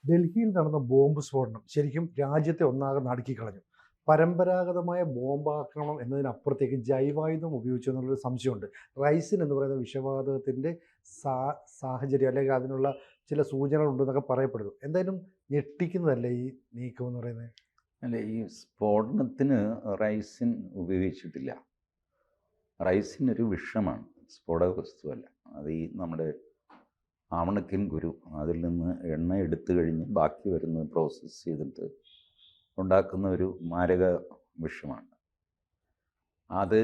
ഡൽഹിയിൽ നടന്ന ബോംബ് സ്ഫോടനം ശരിക്കും രാജ്യത്തെ ഒന്നാകെ നടുക്കിക്കളഞ്ഞു. പരമ്പരാഗതമായ ബോംബാക്രമണം എന്നതിനപ്പുറത്തേക്ക് ജൈവായുധം ഉപയോഗിച്ചു എന്നുള്ളൊരു സംശയമുണ്ട്. റൈസിൻ എന്ന് പറയുന്ന വിഷവാതകത്തിൻ്റെ സാ സാഹചര്യം അല്ലെങ്കിൽ അതിനുള്ള ചില സൂചനകളുണ്ടെന്നൊക്കെ പറയപ്പെടുന്നു. എന്തായാലും ഞെട്ടിക്കുന്നതല്ലേ ഈ നീക്കം എന്ന് പറയുന്നത്? അല്ല, ഈ സ്ഫോടനത്തിന് റൈസിൻ ഉപയോഗിച്ചിട്ടില്ല. റൈസിൻ ഒരു വിഷമാണ്, സ്ഫോടക വസ്തുവല്ല. അത് ഈ നമ്മുടെ ആവണക്കിൻ കുരു, അതിൽ നിന്ന് എണ്ണ എടുത്തു കഴിഞ്ഞ് ബാക്കി വരുന്നത് പ്രോസസ്സ് ചെയ്തിട്ട് ഉണ്ടാക്കുന്ന ഒരു മാരക വിഷമാണ്. അത്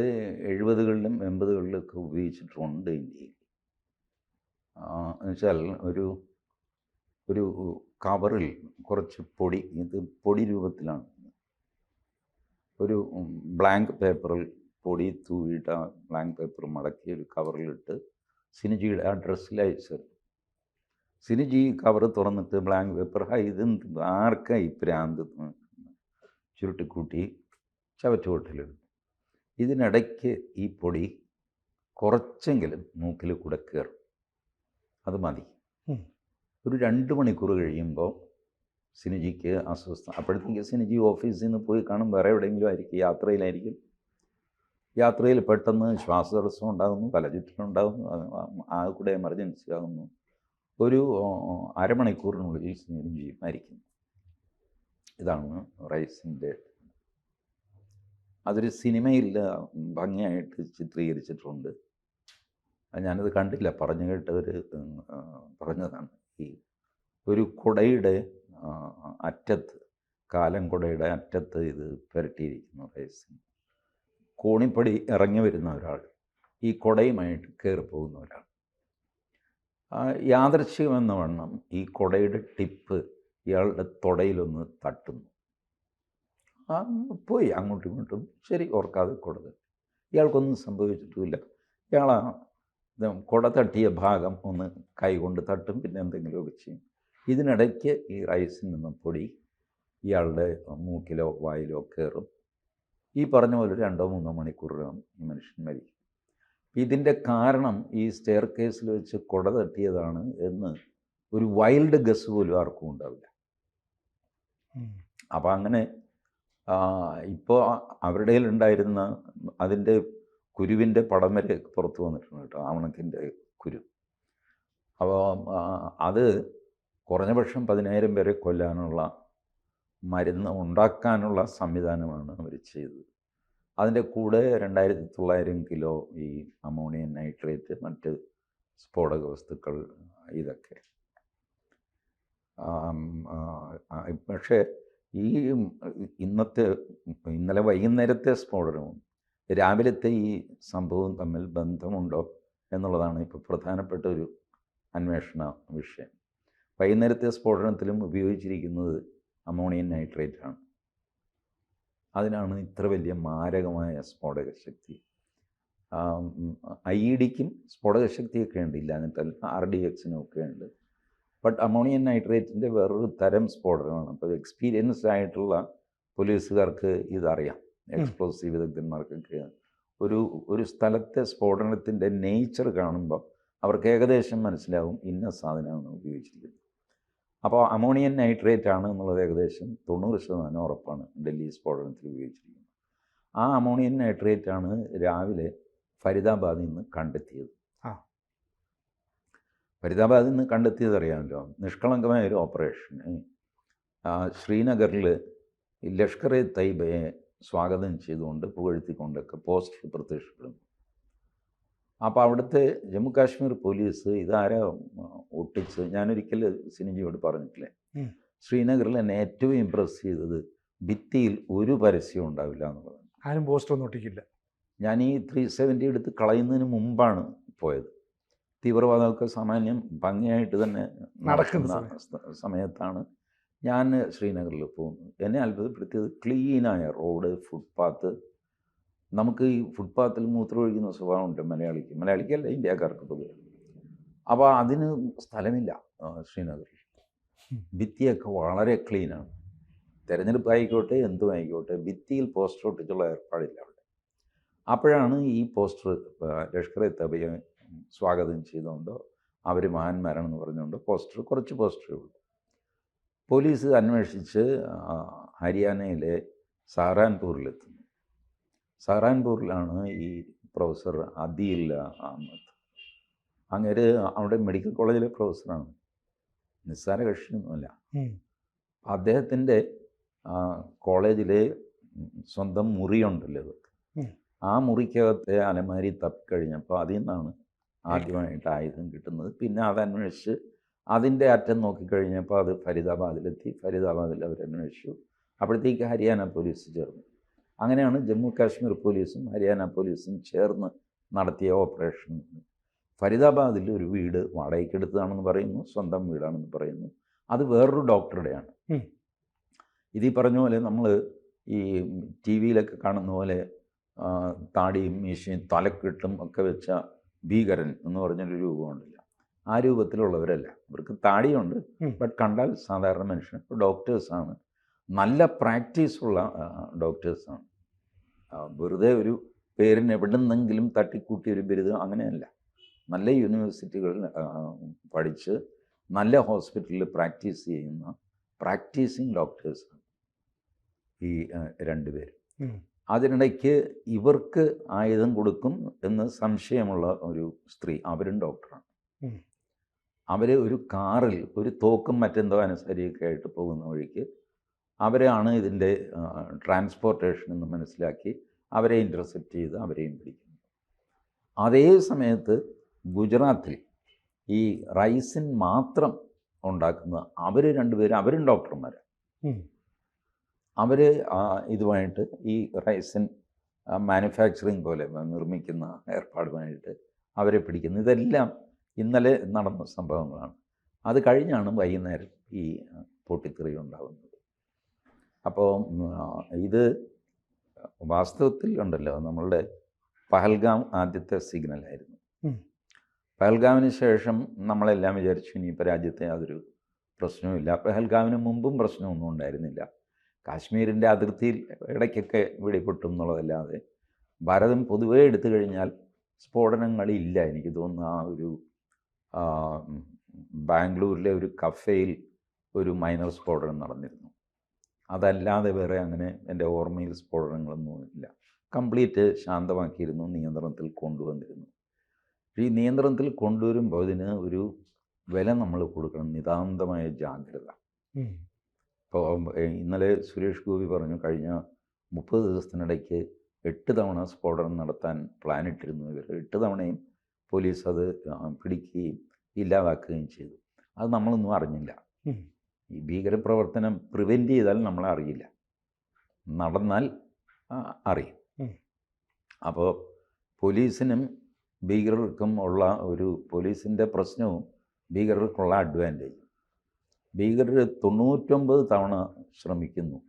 70കളിലും 80കളിലൊക്കെ ഉപയോഗിച്ചിട്ടുണ്ട് ഇന്ത്യയിൽ. എന്നുവെച്ചാൽ ഒരു ഒരു കവറിൽ കുറച്ച് പൊടി, ഇത് പൊടി രൂപത്തിലാണ്, ഒരു ബ്ലാങ്ക് പേപ്പറിൽ പൊടി തൂവിയിട്ട് ആ ബ്ലാങ്ക് പേപ്പർ മടക്കി ഒരു കവറിലിട്ട് സിനിജിയുടെ ആ ഡ്രസ്സിൽ അയച്ചത്. സിനിജി കവർ തുറന്നിട്ട് ബ്ലാങ്ക് പേപ്പർ, ഇതെന്ത് ആർക്കായി പ്രാന്ത് ചുരുട്ടിക്കൂട്ടി ചവറ്റുകൊട്ടിലിടും. ഇതിനിടയ്ക്ക് ഈ പൊടി കുറച്ചെങ്കിലും മൂക്കിൽ കൂടെ കയറും. അത് മതി. ഒരു 2 മണിക്കൂർ കഴിയുമ്പോൾ സിനിജിക്ക് അസ്വസ്ഥ. അപ്പോഴത്തേക്ക് സിനിജി ഓഫീസിൽ നിന്ന് പോയി കാണും, വേറെ എവിടെയെങ്കിലും ആയിരിക്കും, യാത്രയിലായിരിക്കും. യാത്രയിൽ പെട്ടെന്ന് ശ്വാസതടസ്സം ഉണ്ടാകുന്നു, തലചുറ്റലുണ്ടാകുന്നു, ആ കൂടെ എമർജൻസി ആകുന്നു. ഒരു അരമണിക്കൂറിനുള്ളിൽ സിനിജി മരിക്കുന്നു. ഇതാണ് റൈസിൻ്റെ. അതൊരു സിനിമയിൽ ഭംഗിയായിട്ട് ചിത്രീകരിച്ചിട്ടുണ്ട്. ഞാനത് കണ്ടില്ല, പറഞ്ഞു കേട്ടവർ പറഞ്ഞതാണ്. ഈ ഒരു കുടയുടെ അറ്റത്ത്, കാലം കുടയുടെ അറ്റത്ത് ഇത് പുരട്ടിയിരിക്കുന്നു റൈസിൻ. കോണിപ്പടി ഇറങ്ങി വരുന്ന ഒരാൾ ഈ കുടയുമായിട്ട് കയറിപ്പോകുന്ന ഒരാൾ യാദൃച്ഛികമെന്ന വണ്ണം ഈ കുടയുടെ ടിപ്പ് ഇയാളുടെ തുടയിലൊന്ന് തട്ടുന്നു. പോയി അങ്ങോട്ടും ഇങ്ങോട്ടും, ശരി, ഓർക്കാതെ കൊടുത്ത്. ഇയാൾക്കൊന്നും സംഭവിച്ചിട്ടുമില്ല. ഇയാൾ കുട തട്ടിയ ഭാഗം ഒന്ന് കൈകൊണ്ട് തട്ടും, പിന്നെ എന്തെങ്കിലുമൊക്കെ ചെയ്യും. ഇതിനിടയ്ക്ക് ഈ റൈസിൽ നിന്ന് പൊടി ഇയാളുടെ മൂക്കിലോ വായിലോ കയറും. ഈ പറഞ്ഞ പോലെ 2-3 മണിക്കൂറിലും ഈ മനുഷ്യൻ മരിക്കും. ഇതിൻ്റെ കാരണം ഈ സ്റ്റെയർ കേസിൽ വെച്ച് കുട തട്ടിയതാണ് എന്ന് ഒരു വൈൽഡ് ഗസ് പോലും ആർക്കും ഉണ്ടാവില്ല. അപ്പം അങ്ങനെ ഇപ്പോൾ അവരുടെ കയ്യിലുണ്ടായിരുന്ന അതിൻ്റെ കുരുവിൻ്റെ പടം വരെ പുറത്ത് വന്നിട്ടുണ്ട് കേട്ടോ, ആവണക്കിൻ്റെ കുരു. അപ്പോൾ അത് കുറഞ്ഞ പക്ഷം 10,000 പേരെ കൊല്ലാനുള്ള മരുന്ന് ഉണ്ടാക്കാനുള്ള സംവിധാനമാണ് അവർ ചെയ്തത്. അതിൻ്റെ കൂടെ 2,900 കിലോ ഈ അമോണിയം നൈട്രേറ്റ്, മറ്റ് സ്ഫോടക വസ്തുക്കൾ, ഇതൊക്കെ. പക്ഷേ ഈ ഇന്നലെ വൈകുന്നേരത്തെ സ്ഫോടനവും രാവിലത്തെ ഈ സംഭവവും തമ്മിൽ ബന്ധമുണ്ടോ എന്നുള്ളതാണ് ഇപ്പോൾ പ്രധാനപ്പെട്ട ഒരു അന്വേഷണ വിഷയം. വൈകുന്നേരത്തെ സ്ഫോടനത്തിലും ഉപയോഗിച്ചിരിക്കുന്നത് അമോണിയം നൈട്രേറ്റാണ്. അതിനാണ് ഇത്ര വലിയ മാരകമായ സ്ഫോടക ശക്തി. IEDക്കും സ്ഫോടക ശക്തിയൊക്കെ ഉണ്ട്, ഇല്ല എന്നിട്ടല്ല, RDXനും ഒക്കെ ഉണ്ട്. ബട്ട് അമോണിയം നൈട്രേറ്റിൻ്റെ വേറൊരു തരം സ്ഫോടനമാണ്. അപ്പോൾ എക്സ്പീരിയൻസ്ഡ് ആയിട്ടുള്ള പോലീസുകാർക്ക് ഇതറിയാം, എക്സ്പ്ലോസീവ് വിദഗ്ധന്മാർക്കൊക്കെ. ഒരു സ്ഥലത്തെ സ്ഫോടനത്തിൻ്റെ നേച്ചർ കാണുമ്പോൾ അവർക്ക് ഏകദേശം മനസ്സിലാവും ഇന്ന സാധനമാണ് ഉപയോഗിച്ചിരിക്കുന്നത്. അപ്പോൾ അമോണിയം നൈട്രേറ്റ് ആണ് എന്നുള്ളത് ഏകദേശം 90% ഉറപ്പാണ് ഡൽഹി സ്ഫോടനത്തിൽ ഉപയോഗിച്ചിരിക്കുന്നത്. ആ അമോണിയം നൈട്രേറ്റ് ആണ് രാവിലെ ഫരീദാബാദിൽ നിന്ന് കണ്ടെത്തിയത്. ഫരീദാബാദിൽ നിന്ന് കണ്ടെത്തിയത് അറിയാമല്ലോ. നിഷ്കളങ്കമായ ഒരു ഓപ്പറേഷൻ. ശ്രീനഗറിൽ ലഷ്കർ-e തയ്യബയെ സ്വാഗതം ചെയ്തുകൊണ്ട്, പുകഴ്ത്തിക്കൊണ്ടൊക്കെ പോസ്റ്റർ പ്രത്യക്ഷപ്പെടുന്നു. അപ്പോൾ അവിടുത്തെ ജമ്മു കാശ്മീർ പോലീസ് ഇതാരാ ഒട്ടിച്ച്, ഞാനൊരിക്കൽ സിനിജിയോട് പറഞ്ഞിട്ടില്ലേ, ശ്രീനഗറിൽ എന്നെ ഏറ്റവും ഇമ്പ്രസ് ചെയ്തത് ഭിത്തിയിൽ ഒരു പരസ്യം ഉണ്ടാവില്ല എന്നുള്ളതാണ്. ആരും പോസ്റ്റർ ഒന്നും ഒട്ടിക്കില്ല. ഞാൻ ഈ 370 എടുത്ത് കളയുന്നതിന് മുമ്പാണ് പോയത്. തീവ്രവാദമൊക്കെ സാമാന്യം ഭംഗിയായിട്ട് തന്നെ നടക്കുന്ന സമയത്താണ് ഞാൻ ശ്രീനഗറിൽ പോകുന്നത്. എന്നെ അത്ഭുതപ്പെടുത്തിയത് ക്ലീനായ റോഡ്, ഫുട്പാത്ത്. നമുക്ക് ഈ ഫുട്പാത്തിൽ മൂത്രമൊഴിക്കുന്ന സ്വഭാവമുണ്ട് മലയാളിക്കല്ല, ഇന്ത്യക്കാർക്ക് പൊതുവെ. അപ്പോൾ അതിന് സ്ഥലമില്ല ശ്രീനഗറിൽ. ഭിത്തിയൊക്കെ വളരെ ക്ലീനാണ്. തിരഞ്ഞെടുപ്പ് ആയിക്കോട്ടെ എന്തും ആയിക്കോട്ടെ, ഭിത്തിയിൽ പോസ്റ്റർ ഒട്ടിച്ചുള്ള ഏർപ്പാടില്ല അവിടെ. അപ്പോഴാണ് ഈ പോസ്റ്റർ ലഷ്കർ-e തയ്യബയെ സ്വാഗതം ചെയ്തുകൊണ്ടോ അവർ മഹാന്മാരാണെന്ന് പറഞ്ഞുകൊണ്ട് കുറച്ച് പോസ്റ്ററേ ഉള്ളൂ. പോലീസ് അന്വേഷിച്ച് ഹരിയാനയിലെ സഹാറൻപൂരിലെത്തുന്നു. സഹാറൻപൂരിലാണ് ഈ പ്രൊഫസർ അദീൽ അഹമ്മദ്. അങ്ങേര് അവിടെ മെഡിക്കൽ കോളേജിലെ പ്രൊഫസറാണ്, നിസ്സാര കക്ഷിയൊന്നുമല്ല. അദ്ദേഹത്തിൻ്റെ കോളേജിലെ സ്വന്തം മുറിയുണ്ടല്ലോ ഇവർക്ക്. ആ മുറിക്കകത്തെ അലമാരി തപ്പിക്കഴിഞ്ഞപ്പോൾ അതിൽ നിന്നാണ് ആദ്യമായിട്ട് ആയുധം കിട്ടുന്നത്. പിന്നെ അതന്വേഷിച്ച് അതിൻ്റെ അറ്റം നോക്കിക്കഴിഞ്ഞപ്പോൾ അത് ഫരീദാബാദിലെത്തി. ഫരീദാബാദിൽ അവരന്വേഷിച്ചു. അപ്പോഴത്തേക്ക് ഹരിയാന പോലീസ് ചേർന്നു. അങ്ങനെയാണ് ജമ്മു കാശ്മീർ പോലീസും ഹരിയാന പോലീസും ചേർന്ന് നടത്തിയ ഓപ്പറേഷൻ. ഫരീദാബാദിൽ ഒരു വീട് വാടകയ്ക്കെടുത്തതാണെന്ന് പറയുന്നു, സ്വന്തം വീടാണെന്ന് പറയുന്നു. അത് വേറൊരു ഡോക്ടറുടെയാണ്. ഇതീ പറഞ്ഞ പോലെ നമ്മൾ ഈ ടി വിയിലൊക്കെ കാണുന്ന പോലെ താടിയും മീശയും തലക്കെട്ടും ഒക്കെ വെച്ച ഭീകരൻ എന്ന് പറഞ്ഞൊരു രൂപമുണ്ടല്ലോ, ആ രൂപത്തിലുള്ളവരല്ല. ഇവർക്ക് താടിയുണ്ട്, ബട്ട് കണ്ടാൽ സാധാരണ മനുഷ്യൻ. ഡോക്ടേഴ്സാണ്, നല്ല പ്രാക്ടീസുള്ള ഡോക്ടേഴ്സാണ്. വെറുതെ ഒരു പേരിന് എവിടെ നിന്നെങ്കിലും തട്ടിക്കൂട്ടിയൊരു ബിരുദം അങ്ങനെയല്ല. നല്ല യൂണിവേഴ്സിറ്റികളിൽ പഠിച്ച് നല്ല ഹോസ്പിറ്റലിൽ പ്രാക്ടീസ് ചെയ്യുന്ന പ്രാക്ടീസിങ് ഡോക്ടേഴ്സാണ് ഈ രണ്ടുപേരും. അതിനിടയ്ക്ക് ഇവർക്ക് ആയുധം കൊടുക്കും എന്ന് സംശയമുള്ള ഒരു സ്ത്രീ, അവരും ഡോക്ടറാണ്. അവർ ഒരു കാറിൽ ഒരു തോക്കും മറ്റെന്തോ അനുസരിയൊക്കെ ആയിട്ട് പോകുന്ന വഴിക്ക് അവരാണ് ഇതിൻ്റെ ട്രാൻസ്പോർട്ടേഷൻ എന്ന് മനസ്സിലാക്കി അവരെ ഇൻ്റർസെപ്റ്റ് ചെയ്ത് അവരെയും പിടിക്കുന്നു. അതേ സമയത്ത് ഗുജറാത്തിൽ ഈ റൈസിൻ മാത്രം ഉണ്ടാക്കുന്ന അവർ രണ്ടുപേരും, അവരും ഡോക്ടർമാരാണ്. അവർ ഇതുമായിട്ട് ഈ റൈസിൻ മാനുഫാക്ചറിങ് പോലെ നിർമ്മിക്കുന്ന ഏർപ്പാടുമായിട്ട് അവരെ പിടിക്കുന്നു. ഇതെല്ലാം ഇന്നലെ നടന്ന സംഭവങ്ങളാണ്. അത് കഴിഞ്ഞാണ് വൈകുന്നേരം ഈ പൊട്ടിത്തെറി ഉണ്ടാകുന്നത്. അപ്പോൾ ഇത് വാസ്തവത്തിൽ ഉണ്ടല്ലോ, നമ്മളുടെ പഹൽഗാം ആദ്യത്തെ സിഗ്നലായിരുന്നു. പഹൽഗാമിന് ശേഷം നമ്മളെല്ലാം വിചാരിച്ചു ഇനിയിപ്പോൾ രാജ്യത്തെ യാതൊരു പ്രശ്നവുമില്ല. പഹൽഗാമിന് മുമ്പും പ്രശ്നമൊന്നും ഉണ്ടായിരുന്നില്ല. കാശ്മീരിൻ്റെ അതിർത്തിയിൽ ഇടയ്ക്കൊക്കെ വെടിപൊട്ടും എന്നുള്ളതല്ലാതെ ഭാരതം പൊതുവേ എടുത്തു കഴിഞ്ഞാൽ സ്ഫോടനങ്ങളില്ല. എനിക്ക് തോന്നുന്നു ആ ഒരു ബാംഗ്ലൂരിലെ ഒരു കഫേയിൽ ഒരു മൈനർ സ്ഫോടനം നടന്നിരുന്നു. അതല്ലാതെ വേറെ അങ്ങനെ എൻ്റെ ഓർമ്മയിൽ സ്ഫോടനങ്ങളൊന്നും ഇല്ല. കംപ്ലീറ്റ് ശാന്തമാക്കിയിരുന്നു, നിയന്ത്രണത്തിൽ കൊണ്ടുവന്നിരുന്നു. ഈ നിയന്ത്രണത്തിൽ കൊണ്ടുവരുമ്പോൾ ഇതിന് ഒരു വില നമ്മൾ കൊടുക്കണം, നിതാന്തമായ ജാഗ്രത. ഇപ്പോൾ ഇന്നലെ സുരേഷ് ഗോപി പറഞ്ഞു, കഴിഞ്ഞ 30 ദിവസത്തിനിടയ്ക്ക് 8 തവണ സ്ഫോടനം നടത്താൻ പ്ലാനിട്ടിരുന്നു ഇവർ. 8 തവണയും പോലീസ് അത് പിടിക്കുകയും ഇല്ലാതാക്കുകയും ചെയ്തു. അത് നമ്മളൊന്നും അറിഞ്ഞില്ല. ഈ ഭീകരപ്രവർത്തനം പ്രിവെൻറ്റ് ചെയ്താൽ നമ്മളെ അറിയില്ല, നടന്നാൽ അറിയും. അപ്പോൾ പോലീസിനും ഭീകരർക്കും ഉള്ള ഒരു പോലീസിൻ്റെ പ്രശ്നവും ഭീകരർക്കുള്ള അഡ്വാൻറ്റേജ്. ഭീകരർ 99 തവണ ശ്രമിക്കുന്നു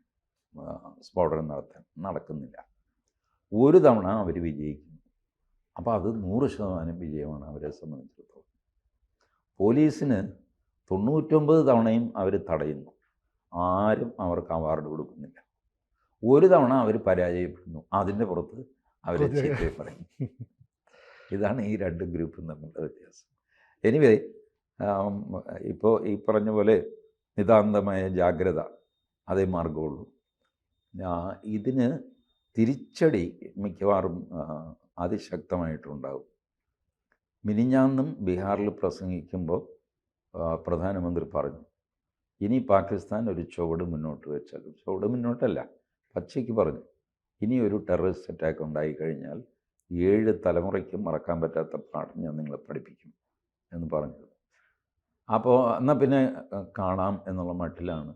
സ്ഫോടനം നടത്താൻ, നടക്കുന്നില്ല. ഒരു തവണ അവർ വിജയിക്കുന്നു. അപ്പോൾ അത് 100% വിജയമാണ് അവരെ സംബന്ധിച്ചിടത്തോളം. പോലീസിന് 99 തവണയും അവർ തടയുന്നു, ആരും അവർക്ക് അവാർഡ് കൊടുക്കുന്നില്ല. ഒരു തവണ അവർ പരാജയപ്പെടുന്നു, അതിൻ്റെ പുറത്ത് അവരെ ചീത്തയെ പറയും. ഇതാണ് ഈ രണ്ട് ഗ്രൂപ്പും തമ്മിലുള്ള വ്യത്യാസം. എനിവേ, ഇപ്പോൾ ഈ പറഞ്ഞ പോലെ നിതാന്തമായ ജാഗ്രത അതേ മാർഗമുള്ളൂ. ഇതിന് തിരിച്ചടി മിക്കവാറും അതിശക്തമായിട്ടുണ്ടാകും. മിനിഞ്ഞാന്നും ബീഹാറിൽ പ്രസംഗിക്കുമ്പോൾ പ്രധാനമന്ത്രി പറഞ്ഞു, ഇനി പാകിസ്ഥാൻ ഒരു ചുവട് മുന്നോട്ട് വെച്ചാൽ, ചുവട് മുന്നോട്ടല്ല, പച്ചയ്ക്ക് പറഞ്ഞു, ഇനി ഒരു ടെററിസ്റ്റ് അറ്റാക്ക് ഉണ്ടായിക്കഴിഞ്ഞാൽ 7 തലമുറയ്ക്കും മറക്കാൻ പറ്റാത്ത പാഠം ഞാൻ നിങ്ങളെ പഠിപ്പിക്കും എന്ന് പറഞ്ഞത്. അപ്പോൾ എന്നാൽ പിന്നെ കാണാം എന്നുള്ള മട്ടിലാണ്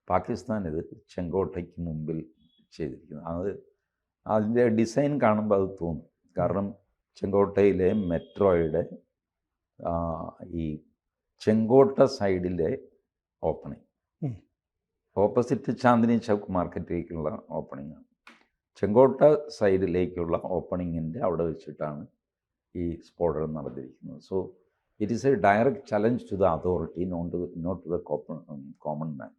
പാകിസ്ഥാൻ ഇത് ചെങ്കോട്ടയ്ക്ക് മുമ്പിൽ ചെയ്തിരിക്കുന്നത്. അതിൻ്റെ ഡിസൈൻ കാണുമ്പോൾ അത് തോന്നും. കാരണം ചെങ്കോട്ടയിലെ മെട്രോയുടെ ഈ ചെങ്കോട്ട സൈഡിലെ ഓപ്പണിങ്, ഓപ്പോസിറ്റ് ചാന്ദിനി ചൗക്ക് മാർക്കറ്റിലേക്കുള്ള ഓപ്പണിങ്ങാണ്. ചെങ്കോട്ട സൈഡിലേക്കുള്ള ഓപ്പണിങ്ങിൻ്റെ അവിടെ വെച്ചിട്ടാണ് ഈ സ്ഫോടനം നടന്നിരിക്കുന്നത്. So it is a direct challenge to the authority, not to the common man.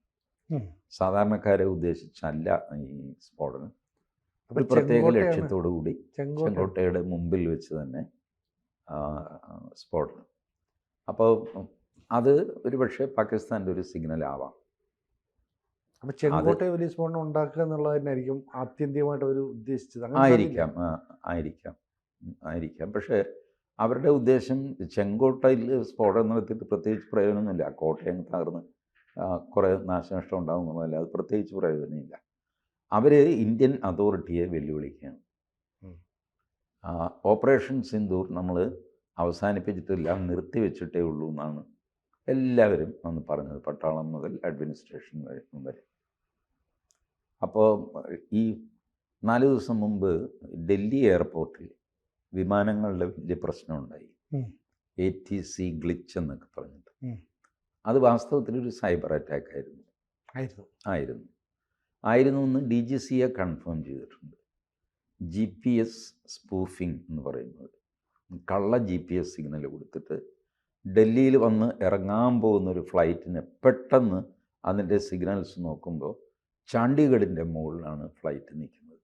സാധാരണക്കാരെ ഉദ്ദേശിച്ചല്ല ഈ സ്ഫോടനം. ഒരു പ്രത്യേക ലക്ഷ്യത്തോടു കൂടി ചെങ്കോട്ടയുടെ മുമ്പിൽ വെച്ച് തന്നെ സ്ഫോടനം. അപ്പോൾ അത് ഒരുപക്ഷെ പാകിസ്ഥാൻ്റെ ഒരു സിഗ്നൽ ആവാം. അപ്പോൾ ചെങ്കോട്ടയിൽ വലിയ സ്ഫോടനം ഉണ്ടാക്കുക എന്നുള്ളതിനായിരിക്കും ആത്യന്തികമായിട്ട് അവർ ഉദ്ദേശിച്ചത്. അങ്ങനെ ആയിരിക്കാം ആയിരിക്കാം. പക്ഷേ അവരുടെ ഉദ്ദേശം ചെങ്കോട്ടയിൽ സ്ഫോടനം നടത്തിയിട്ട് പ്രത്യേകിച്ച് പ്രയോജനമൊന്നുമില്ല. കോട്ടയം തകർന്ന് കുറേ നാശനഷ്ടം ഉണ്ടാകുന്നതല്ല, അത് പ്രത്യേകിച്ച് പ്രയോജനമില്ല. അവർ ഇന്ത്യൻ അതോറിറ്റിയെ വെല്ലുവിളിക്കുകയാണ്. ഓപ്പറേഷൻ സിന്ദൂർ നമ്മൾ അവസാനിപ്പിച്ചിട്ടില്ല, നിർത്തിവെച്ചിട്ടേ ഉള്ളൂ എന്നാണ് എല്ലാവരും അന്ന് പറഞ്ഞത്, പട്ടാളം മുതൽ അഡ്മിനിസ്ട്രേഷൻ വരെ. അപ്പോൾ ഈ 4 ദിവസം മുമ്പ് ഡൽഹി എയർപോർട്ടിൽ വിമാനങ്ങളുടെ വലിയ പ്രശ്നമുണ്ടായി. ATC ഗ്ലിച്ച് എന്നൊക്കെ പറഞ്ഞിട്ട്. അത് വാസ്തവത്തിലൊരു സൈബർ അറ്റാക്ക് ആയിരുന്നു എന്ന് DGCA കൺഫേം ചെയ്തിട്ടുണ്ട്. GPS സ്പൂഫിംഗ് എന്ന് പറയുന്നത്, കള്ള GPS സിഗ്നൽ കൊടുത്തിട്ട് ഡൽഹിയിൽ വന്ന് ഇറങ്ങാൻ പോകുന്നൊരു ഫ്ലൈറ്റിന് പെട്ടെന്ന് അതിൻ്റെ സിഗ്നൽസ് നോക്കുമ്പോൾ ചണ്ഡീഗഡിൻ്റെ മുകളിലാണ് ഫ്ലൈറ്റ് നിൽക്കുന്നത്.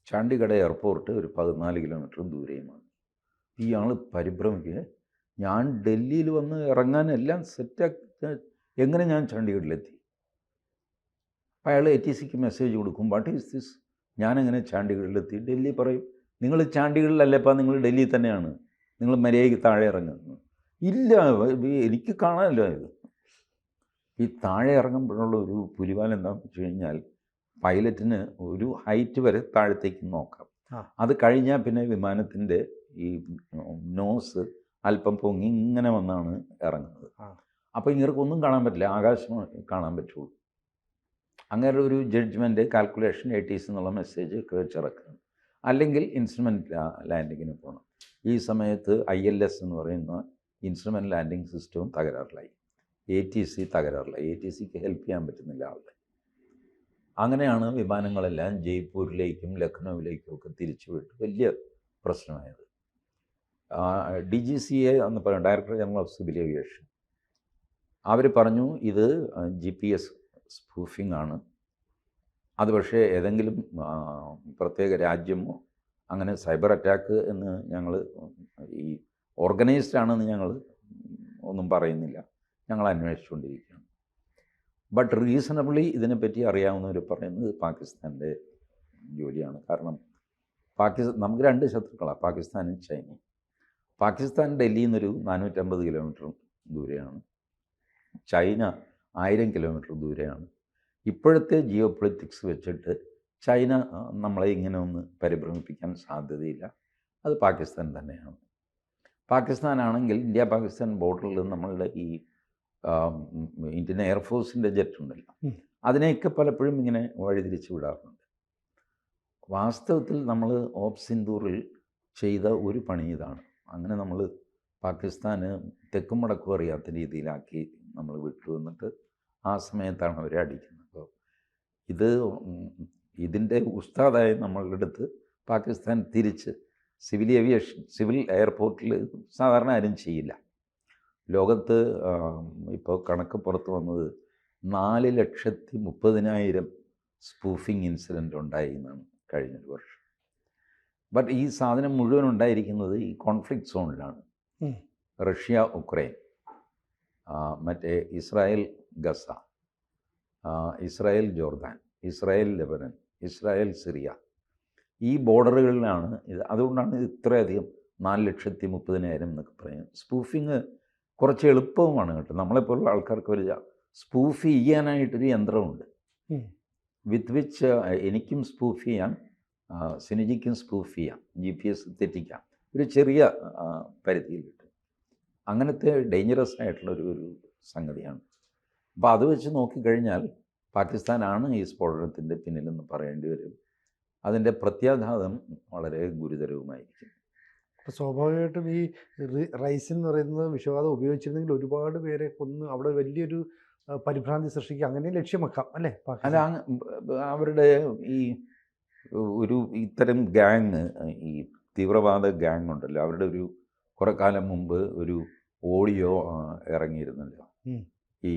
ചണ്ഡീഗഡ് എയർപോർട്ട് ഒരു 14 കിലോമീറ്ററും ദൂരെയുമാണ്. ഇയാൾ പരിഭ്രമിക്കുക, ഞാൻ ഡൽഹിയിൽ വന്ന് ഇറങ്ങാനെല്ലാം സെറ്റാക്കി, എങ്ങനെ ഞാൻ ചണ്ഡീഗഡിലെത്തി? അയാൾ ATCക്ക് മെസ്സേജ് കൊടുക്കും, വാട്ട് ഈസ് ദിസ്, ഞാനെങ്ങനെ ചണ്ഡീഗഡിലെത്തി? ഡൽഹി പറയും, നിങ്ങൾ ചണ്ഡീഗഡിലല്ലേപ്പാ, നിങ്ങൾ ഡൽഹി തന്നെയാണ്, നിങ്ങൾ മര്യാദയ്ക്ക് താഴെ ഇറങ്ങുന്നു. ഇല്ല, എനിക്ക് കാണാമല്ലോ ഇത്. ഈ താഴെ ഇറങ്ങുമ്പോഴുള്ള ഒരു പുലിവാൽ എന്താണെന്ന് വെച്ച് കഴിഞ്ഞാൽ, പൈലറ്റിന് ഒരു ഹൈറ്റ് വരെ താഴത്തേക്ക് നോക്കാം. അത് കഴിഞ്ഞാൽ പിന്നെ വിമാനത്തിൻ്റെ ഈ നോസ് അല്പം പൊങ്ങി ഇങ്ങനെ വന്നാണ് ഇറങ്ങുന്നത്. അപ്പോൾ ഇങ്ങനെയൊന്നും കാണാൻ പറ്റില്ല, ആകാശം കാണാൻ പറ്റുള്ളൂ. അങ്ങനെ ഒരു ജഡ്ജ്മെൻറ്റ് കാൽക്കുലേഷൻ ATC എന്നുള്ള മെസ്സേജ് ഒക്കെ വെച്ചിറക്കണം. അല്ലെങ്കിൽ ഇൻസ്ട്രുമെൻറ്റ് ലാൻഡിങ്ങിന് പോകണം. ഈ സമയത്ത് ILS എന്ന് പറയുന്ന ഇൻസ്ട്രുമെൻറ്റ് ലാൻഡിങ് സിസ്റ്റവും തകരാറിലായി, ATC തകരാറിലായി, ATCക്ക് ഹെൽപ്പ് ചെയ്യാൻ പറ്റുന്നില്ല ആളുടെ. അങ്ങനെയാണ് വിമാനങ്ങളെല്ലാം ജയ്പൂരിലേക്കും ലക്നൗവിലേക്കും ഒക്കെ തിരിച്ചു വിട്ട് വലിയ പ്രശ്നമായത്. DGCA എന്ന് പറയും, director general of civil aviation, അവർ പറഞ്ഞു ഇത് GPS സ്പൂഫിംഗ് ആണ്. അത് പക്ഷേ ഏതെങ്കിലും പ്രത്യേക രാജ്യമോ അങ്ങനെ സൈബർ അറ്റാക്ക് എന്ന് ഞങ്ങൾ ഈ ഓർഗനൈസ്ഡ് ആണെന്ന് ഞങ്ങൾ ഒന്നും പറയുന്നില്ല, ഞങ്ങൾ അന്വേഷിച്ചുകൊണ്ടിരിക്കുകയാണ്. ബട്ട് റീസണബിളി ഇതിനെപ്പറ്റി അറിയാവുന്നവർ പറയുന്നത് പാകിസ്ഥാൻ്റെ ജോലിയാണ്. കാരണം നമുക്ക് 2 ശത്രുക്കളാണ്, പാകിസ്ഥാനും ചൈനയും. പാകിസ്ഥാൻ ഡൽഹിയിൽ നിന്നൊരു 450 കിലോമീറ്റർ ദൂരെയാണ്, ചൈന 1000 കിലോമീറ്റർ ദൂരെയാണ്. ഇപ്പോഴത്തെ ജിയോ പൊളിറ്റിക്സ് വെച്ചിട്ട് ചൈന നമ്മളെ ഇങ്ങനെ ഒന്ന് പരിഭ്രമിപ്പിക്കാൻ സാധ്യതയില്ല, അത് പാകിസ്ഥാൻ തന്നെയാണ്. പാകിസ്ഥാനാണെങ്കിൽ ഇന്ത്യ പാകിസ്ഥാൻ ബോർഡറിൽ നമ്മളുടെ ഈ ഇന്ത്യൻ എയർഫോഴ്സിൻ്റെ ജെറ്റ് ഉണ്ടല്ലോ, അതിനെയൊക്കെ പലപ്പോഴും ഇങ്ങനെ വഴിതിരിച്ച് വിടാറുണ്ട്. വാസ്തവത്തിൽ നമ്മൾ ഓപ്പ് സിന്ദൂറിൽ ചെയ്ത ഒരു പണി ഇതാണ്. അങ്ങനെ നമ്മൾ പാകിസ്ഥാന് തെക്കും വടക്കും അറിയാത്ത രീതിയിലാക്കി നമ്മൾ വിട്ടു. എന്നിട്ട് ആ സമയത്താണ് അവരെ അടിക്കുന്നത്. അപ്പോൾ ഇതിൻ്റെ ഉസ്താദായ നമ്മളുടെ അടുത്ത് പാകിസ്ഥാൻ തിരിച്ച് സിവിൽ എയർപോർട്ടിൽ സാധാരണ ആരും ചെയ്യില്ല. ലോകത്ത് ഇപ്പോൾ കണക്ക് പുറത്ത് വന്നത് 4,30,000 സ്പൂഫിംഗ് ഇൻസിഡൻറ്റ് ഉണ്ടായി എന്നാണ് കഴിഞ്ഞൊരു വർഷം. ബട്ട് ഈ സാധനം മുഴുവൻ ഉണ്ടായിരിക്കുന്നത് ഈ കോൺഫ്ലിക്റ്റ് സോണിലാണ്. റഷ്യ ഉക്രൈൻ, മറ്റേ Israel Gaza, Israel Jordan, Israel Lebanon, Israel Syria, ഈ ബോർഡറുകളിലാണ് ഇത്. അതുകൊണ്ടാണ് ഇത് ഇത്രയധികം 4,30,000 എന്നൊക്കെ പറയും. സ്പൂഫിങ് കുറച്ച് എളുപ്പവുമാണ് കേട്ടോ. നമ്മളെപ്പോലുള്ള ആൾക്കാർക്ക് ഒരു സ്പൂഫ് ചെയ്യാനായിട്ടൊരു യന്ത്രമുണ്ട്, വിത്ത് വിച്ച് എനിക്കും സ്പൂഫ് ചെയ്യാം, സിനിജിക്കും സ്പൂഫ് ചെയ്യാം, GPS തെറ്റിക്കാം, ഒരു ചെറിയ പരിധിയിൽ കിട്ടും. അങ്ങനത്തെ ഡേഞ്ചറസ് ആയിട്ടുള്ളൊരു സംഗതിയാണ്. അപ്പോൾ അത് വെച്ച് നോക്കിക്കഴിഞ്ഞാൽ പാകിസ്ഥാനാണ് ഈ സ്ഫോടനത്തിൻ്റെ പിന്നിലെന്ന് പറയേണ്ടി വരും. അതിൻ്റെ പ്രത്യാഘാതം വളരെ ഗുരുതരവുമായിരിക്കും. അപ്പോൾ സ്വാഭാവികമായിട്ടും ഈ റൈസിൻ എന്ന് പറയുന്നത് വിഷവാതം ഉപയോഗിച്ചിരുന്നെങ്കിൽ ഒരുപാട് പേരെ കൊന്ന് അവിടെ വലിയൊരു പരിഭ്രാന്തി സൃഷ്ടിക്കുക, അങ്ങനെ ലക്ഷ്യം വെക്കാം അല്ലേ? അല്ല, അവരുടെ ഈ ഇത്തരം ഗ്യാങ്, ഈ തീവ്രവാദ ഗ്യാങ് ഉണ്ടല്ലോ, അവരുടെ കുറേ കാലം മുമ്പ് ഒരു ഓഡിയോ ഇറങ്ങിയിരുന്നല്ലോ. ഈ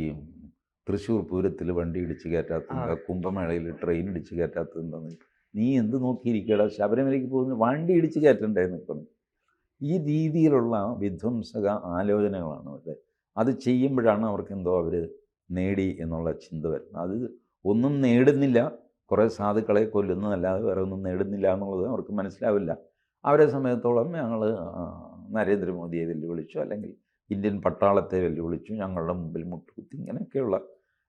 തൃശ്ശൂർ പൂരത്തിൽ വണ്ടി ഇടിച്ച് കയറ്റാത്തത്, കുംഭമേളയിൽ ട്രെയിൻ ഇടിച്ച് കയറ്റാത്തത് എന്താന്ന്, നീ എന്ത് നോക്കിയിരിക്കടാ, ശബരിമലയ്ക്ക് പോകുന്ന വണ്ടി ഇടിച്ച് കയറ്റണ്ടേന്ന് പറഞ്ഞു. ഈ രീതിയിലുള്ള വിധ്വംസക ആലോചനകളാണ് അവരുടെ. അത് ചെയ്യുമ്പോഴാണ് അവർക്ക് എന്തോ അവർ നേടി എന്നുള്ള ചിന്ത വരുന്നത്. അത് ഒന്നും നേടുന്നില്ല, കുറേ സാധുക്കളെ കൊല്ലുന്നതല്ലാതെ വേറെ ഒന്നും നേടുന്നില്ല എന്നുള്ളത് അവർക്ക് മനസ്സിലാവില്ല. അവരെ സമയത്തോളം ഞങ്ങൾ നരേന്ദ്രമോദിയെ വെല്ലുവിളിച്ചു, അല്ലെങ്കിൽ ഇന്ത്യൻ പട്ടാളത്തെ വെല്ലുവിളിച്ചു, ഞങ്ങളുടെ മുമ്പിൽ മുട്ടുകുത്തി, ഇങ്ങനെയൊക്കെയുള്ള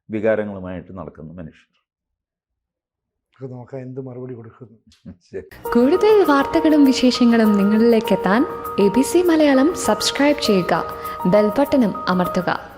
വികാരങ്ങളുമായിട്ട് നടക്കുന്ന മനുഷ്യർ. നോക്കാം എന്ത് മറുപടി കൊടുക്കുന്നു. കൂടുതൽ വാർത്തകളും വിശേഷങ്ങളും നിങ്ങളിലേക്ക് എത്താൻ ABC മലയാളം സബ്സ്ക്രൈബ് ചെയ്യുക, ബെൽ ബട്ടണും അമർത്തുക.